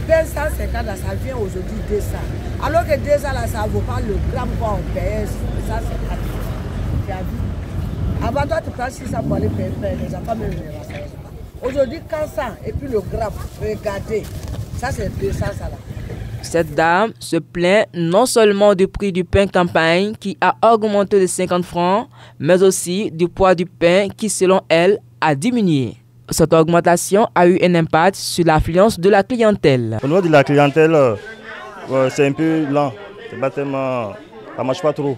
250 là, ça vient aujourd'hui 200. Alors que 200 là, ça ne vaut pas le gramme qu'on paye. Ça, c'est pas. Tu as vu? Avant toi, tu prends 600 pour aller payer les enfants, même les. Aujourd'hui, 400 et puis le gramme, regardez, ça c'est 200 ça là. Cette dame se plaint non seulement du prix du pain campagne qui a augmenté de 50 francs, mais aussi du poids du pain qui, selon elle, a diminué. Cette augmentation a eu un impact sur l'affluence de la clientèle. Au niveau de la clientèle, c'est un peu lent. C'est pas tellement, ça marche pas trop.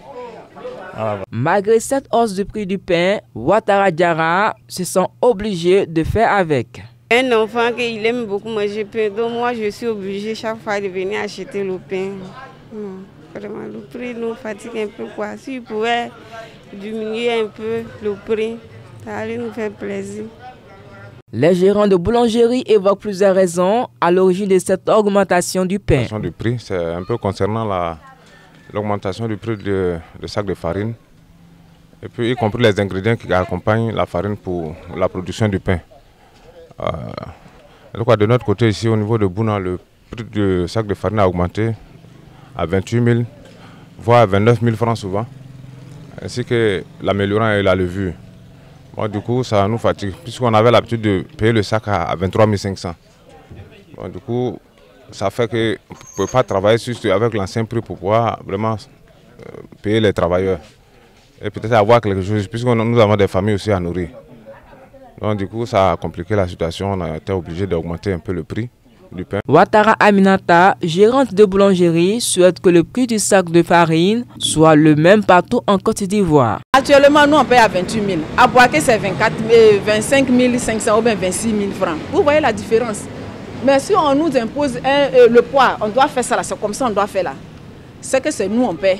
Malgré cette hausse du prix du pain, Ouattara Diarra se sont obligés de faire avec. Un enfant qui aime beaucoup manger pain, donc moi je suis obligée chaque fois de venir acheter le pain. Vraiment, le prix nous fatigue un peu quoi. Si vous pouvez diminuer un peu le prix, ça allait nous faire plaisir. Les gérants de boulangerie évoquent plusieurs raisons à l'origine de cette augmentation du pain. L'augmentation du prix, c'est un peu concernant l'augmentation du prix de sac de farine, et puis y compris les ingrédients qui accompagnent la farine pour la production du pain. De notre côté ici au niveau de Bouna, le prix du sac de farine a augmenté à 28 000, voire 29 000 francs souvent, ainsi que l'améliorant et la levure. Bon, du coup, ça nous fatigue, puisqu'on avait l'habitude de payer le sac à 23 500. Bon, du coup, ça fait qu'on ne peut pas travailler juste avec l'ancien prix pour pouvoir vraiment payer les travailleurs. Et peut-être avoir quelque chose, puisque nous avons des familles aussi à nourrir. Donc du coup, ça a compliqué la situation, on a été obligé d'augmenter un peu le prix du pain. Ouattara Aminata, gérante de boulangerie, souhaite que le prix du sac de farine soit le même partout en Côte d'Ivoire. Actuellement, nous on paye à 28 000. À Boaké, c'est 25 500 ou bien 26 000 francs. Vous voyez la différence? Mais si on nous impose le poids, on doit faire ça là, c'est comme ça on doit faire là. C'est que c'est nous on paie.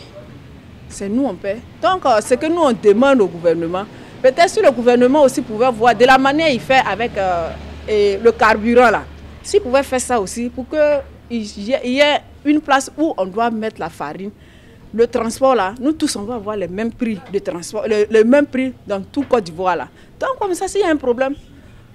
C'est nous on paie. Donc, ce que nous on demande au gouvernement, peut-être si le gouvernement aussi pouvait voir de la manière il fait avec le carburant là. S'il pouvait faire ça aussi pour qu'il y ait une place où on doit mettre la farine, le transport là, nous tous on doit avoir le même prix de transport, le même prix dans tout Côte d'Ivoire là. Donc comme ça, s'il y a un problème,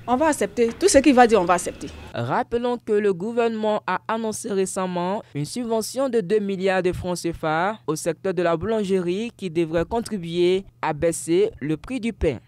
on va accepter. Tout ce qu'il va dire, on va accepter. Rappelons que le gouvernement a annoncé récemment une subvention de 2 milliards de francs CFA au secteur de la boulangerie qui devrait contribuer à baisser le prix du pain.